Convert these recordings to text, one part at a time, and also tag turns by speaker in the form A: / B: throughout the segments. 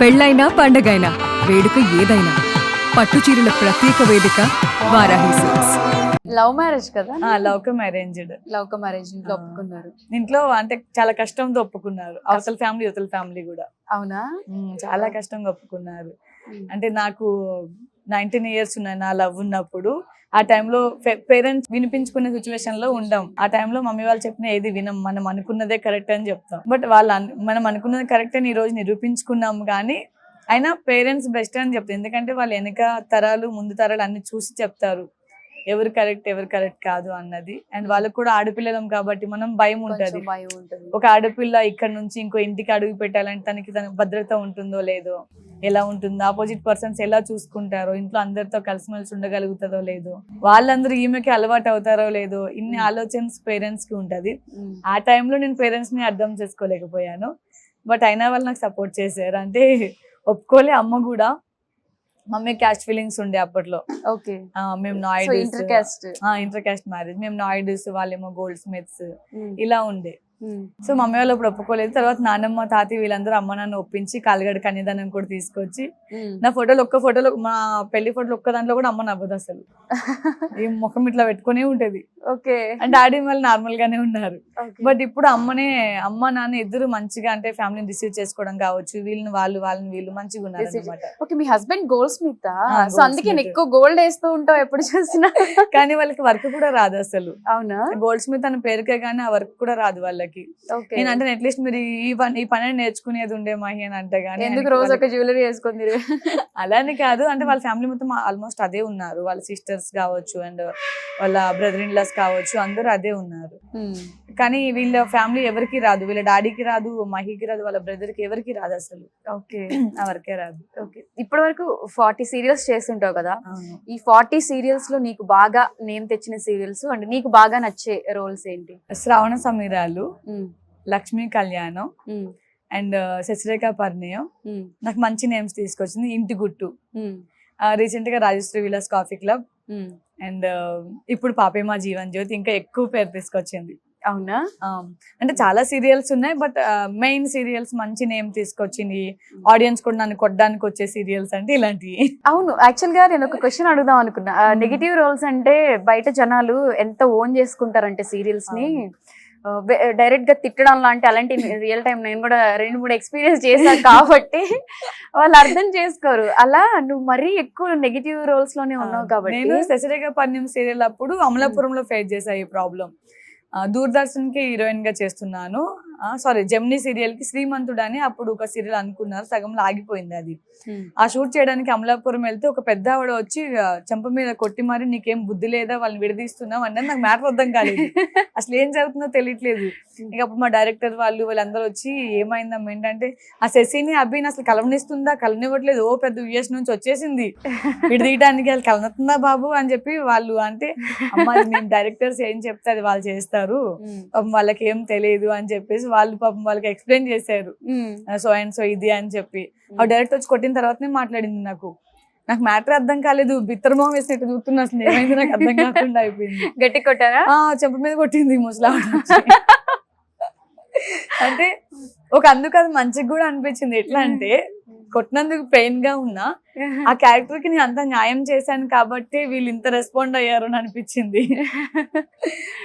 A: పెళ్ళైనా పండగైనా వేడుక ఏదైనా పట్టు చీరల ప్రత్యేక వేదిక వారాహి సిల్క్స్.
B: లవ్ మ్యారేజ్ కదా?
C: Love come arranged.
B: Love come marriage ఇంట్లో ఒప్పుకున్నారు.
C: ఇంట్లో అంటే చాలా కష్టంతో ఒప్పుకున్నారు. అవతల ఫ్యామిలీ యువతల ఫ్యామిలీ కూడా
B: అవునా?
C: చాలా కష్టంగా ఒప్పుకున్నారు. అంటే నాకు 19 years ఉన్నాయి నా లవ్ ఉన్నప్పుడు. ఆ టైంలో పేరెంట్స్ వినిపించుకునే సిచ్యువేషన్ లో ఉండం. ఆ టైంలో మమ్మీ వాళ్ళు చెప్పిన ఏది వినం, మనం అనుకున్నదే కరెక్ట్ అని చెప్తాం. బట్ మనం అనుకున్నది కరెక్ట్ అని ఈ రోజు నిరూపించుకున్నాం. కానీ అయినా పేరెంట్స్ బెస్ట్ అని చెప్తారు. ఎందుకంటే వాళ్ళు వెనక తరాలు ముందు తరాలు అన్ని చూసి చెప్తారు ఎవరు కరెక్ట్ కాదు అన్నది. అండ్ వాళ్ళకు కూడా ఆడపిల్లలం కాబట్టి మనం భయం ఉంటది. ఒక ఆడపిల్ల ఇక్కడ నుంచి ఇంకో ఇంటికి అడుగు పెట్టాలంటే తనకు భద్రత ఉంటుందో లేదో, ఎలా ఉంటుందో, ఆపోజిట్ పర్సన్స్ ఎలా చూసుకుంటారో, ఇంట్లో అందరితో కలిసిమెలిసి ఉండగలుగుతుందో లేదో, వాళ్ళందరూ ఈమెకి అలవాటు అవుతారో లేదో, ఇన్ని ఆలోచనస్ పేరెంట్స్ కి ఉంటది. ఆ టైంలో నేను పేరెంట్స్ ని అర్థం చేసుకోలేకపోయాను. బట్ అయినా వాళ్ళు నాకు సపోర్ట్ చేశారు. అంటే ఒప్పుకోలే అమ్మ కూడా. మమ్మీ క్యాస్ట్ ఫీలింగ్స్ ఉండే అప్పట్లో.
B: ఓకే.
C: మేము ఇంటర్ క్యాస్ట్ మ్యారేజ్. మేము నాయుడుస్, వాళ్ళేమో గోల్డ్ స్మిత్స్ ఇలా ఉండే. సో మమ్మీ వాళ్ళు అప్పుడు ఒప్పుకోలేదు. తర్వాత నాన్నమ్మ తాతయ్య వీళ్ళందరూ అమ్మ నాన్న ఒప్పించి కాలిగడ కన్యాదానం కూడా తీసుకొచ్చి నా ఒక్క ఫోటోలో మా పెళ్లి ఫోటోలు ఒక్క దాంట్లో కూడా అమ్మ నవ్వదు అసలు. ఈ ముఖం ఇట్లా పెట్టుకునే ఉంటది.
B: ఓకే.
C: అండ్ డాడీ వాళ్ళు నార్మల్ గానే ఉన్నారు. బట్ ఇప్పుడు అమ్మ నాన్న ఇద్దరు మంచిగా అంటే ఫ్యామిలీని రిసీవ్ చేసుకోవడం కావచ్చు, వాళ్ళని వీళ్ళు మంచిగా ఉన్నారు అనమాట.
B: ఓకే. మీ హస్బెండ్ గోల్డ్ స్మిత్? సో అందుకే ఎక్కువ గోల్డ్ వేస్తూ ఉంటావు ఎప్పుడు చూసినా.
C: కానీ వాళ్ళకి వర్క్ కూడా రాదు అసలు.
B: అవునా? గోల్డ్
C: స్మిత్ అని పేరుకే కానీ ఆ వర్క్ కూడా రాదు వాళ్ళకి. నేను అంటే అట్లీస్ట్ మీరు ఈ పని నేర్చుకునేది ఉండే మహి అని అంటే గానీ
B: ఎందుకు రోజు ఒక జ్యువెలరీ వేసుకుంది
C: అలానే కాదు. అంటే వాళ్ళ ఫ్యామిలీ మొత్తం ఆల్మోస్ట్ అదే ఉన్నారు. వాళ్ళ సిస్టర్స్ కావచ్చు అండ్ వాళ్ళ బ్రదర్ ఇన్ లాస్ కావచ్చు, అందరూ అదే ఉన్నారు. కానీ వీళ్ళ ఫ్యామిలీ ఎవరికి రాదు. వీళ్ళ డాడీకి రాదు, మహికి రాదు, వాళ్ళ బ్రదర్ కి ఎవరికి రాదు అసలు.
B: ఓకే.
C: ఆ వర్కే రాదు.
B: ఓకే. ఇప్పటి వరకు 40 సీరియల్స్ చేస్తుంటావు కదా? ఈ 40 సీరియల్స్ లో నీకు బాగా నేమ్ తెచ్చిన సీరియల్స్ అంటే నీకు బాగా నచ్చే రోల్స్ ఏంటి?
C: శ్రావణ సమీరాలు, లక్ష్మీ కళ్యాణం అండ్ శశిరేఖ పరిణయం నాకు మంచి నేమ్స్ తీసుకొచ్చింది. ఇంటి గుట్టు, రీసెంట్ గా Rajshri Vilas coffee club and ఇప్పుడు పాపేమా జీవన్ జ్యోతి ఇంకా ఎక్కువ పేరు తీసుకొచ్చింది.
B: అవునా?
C: అంటే చాలా సీరియల్స్ ఉన్నాయి. బట్ మెయిన్ సీరియల్స్ మంచి నేమ్ తీసుకొచ్చింది. ఆడియన్స్ కూడా నన్ను కొట్టడానికి వచ్చే సీరియల్స్ అంటే ఇలాంటివి.
B: అవును. యాక్చువల్ గా నేను ఒక క్వశ్చన్ అడుగుదాం అనుకున్నా. నెగిటివ్ రోల్స్ అంటే బయట జనాలు ఎంత ఓన్ చేసుకుంటారంటే సీరియల్స్ ని డైరెక్ట్ గా తిట్టడం లాంటి అలాంటి రియల్ టైం నేను కూడా 2-3 ఎక్స్పీరియన్స్ చేశాను కాబట్టి వాళ్ళు అర్థం చేసుకోరు. అలా నువ్వు మరీ ఎక్కువ నెగిటివ్ రోల్స్ లోనే ఉన్నావు కాబట్టి.
C: నేను శశిరేఖ పరిణయం సీరియల్ అప్పుడు అమలాపురంలో ఫేస్ చేసా ఈ ప్రాబ్లం. దూరదర్శన్ కి హీరోయిన్ గా చేస్తున్నాను. జెమినీ సీరియల్ కి శ్రీమంతుడు అని అప్పుడు ఒక సీరియల్ అనుకున్నారు, సగంలో ఆగిపోయింది అది. ఆ షూట్ చేయడానికి అమలాపురం వెళ్తే ఒక పెద్ద ఆవిడ వచ్చి చెంప మీద కొట్టి మరి నీకేం బుద్ధి లేదా, వాళ్ళని విడదీస్తున్నావు అన్నది. నాకు మ్యాటర్ అర్థం కాలేదు, అసలు ఏం జరుగుతుందో తెలియట్లేదు. ఇక అప్పుడు మా డైరెక్టర్ వాళ్ళందరూ వచ్చి ఏమైందమ్మా ఏంటంటే ఆ శశిని అభిని అసలు కలవనిస్తుందా, కలవనివ్వట్లేదు, ఓ పెద్ద యుఎస్ నుంచి వచ్చేసింది విడదీయడానికి, వాళ్ళు కలనతుందా బాబు అని చెప్పి వాళ్ళు అంటే అమ్మ మేము డైరెక్టర్స్ ఏం చెప్తే అది వాళ్ళు చేస్తారు, వాళ్ళకి ఏం తెలియదు అని చెప్పేసి వాళ్ళు పాపం వాళ్ళకి ఎక్స్ప్లెయిన్ చేశారు. సో అండ్ సో ఇది అని చెప్పి ఆ డైరెక్ట్ వచ్చి కొట్టిన తర్వాతనే మాట్లాడింది. నాకు మ్యాటర్ అర్థం కాలేదు. బిత్తరమో వేసినట్టు చూస్తున్నా, అసలు ఏమైంది నాకు అర్థం కాకుండా అయిపోయింది.
B: గట్టి కొట్టారా?
C: చెంప మీద కొట్టింది ముసలావిడ. అంటే అందుకు అది మంచిగా కూడా అనిపించింది. ఎట్లా అంటే కొట్టినందుకు పెయిన్ గా ఉన్నా ఆ క్యారెక్టర్ కి నేను అంత న్యాయం చేశాను కాబట్టి వీళ్ళు ఇంత రెస్పాండ్ అయ్యారు అని అనిపించింది.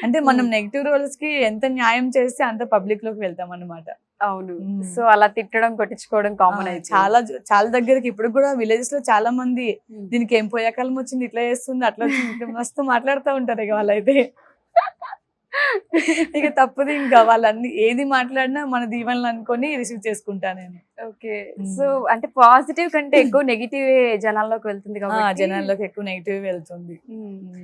C: అంటే మనం నెగిటివ్ రోల్స్ కి ఎంత న్యాయం చేస్తే అంత పబ్లిక్ లోకి వెళ్తాం అన్నమాట.
B: అవును. సో అలా తిట్టడం కొట్టించుకోవడం కామన్ అయితే
C: చాలా దగ్గరికి ఇప్పుడు కూడా విలేజెస్ లో చాలా మంది దీనికి ఏం పోయాకాలం వచ్చింది, ఇట్లా చేస్తుంది, అట్లా వచ్చింది, మస్తు మాట్లాడుతూ ఉంటారు. ఇక వాళ్ళైతే ఇక తప్పదు. ఇంకా వాళ్ళన్ని ఏది మాట్లాడినా మన దీవెనలు అనుకొని రిసీవ్ చేసుకుంటా నేను.
B: ఓకే. సో అంటే పాజిటివ్ కంటే ఎక్కువ నెగిటివ్ జనాల్లోకి వెళ్తుంది కాబట్టి
C: జనాల్లోకి ఎక్కువ నెగిటివ్ వెళ్తుంది.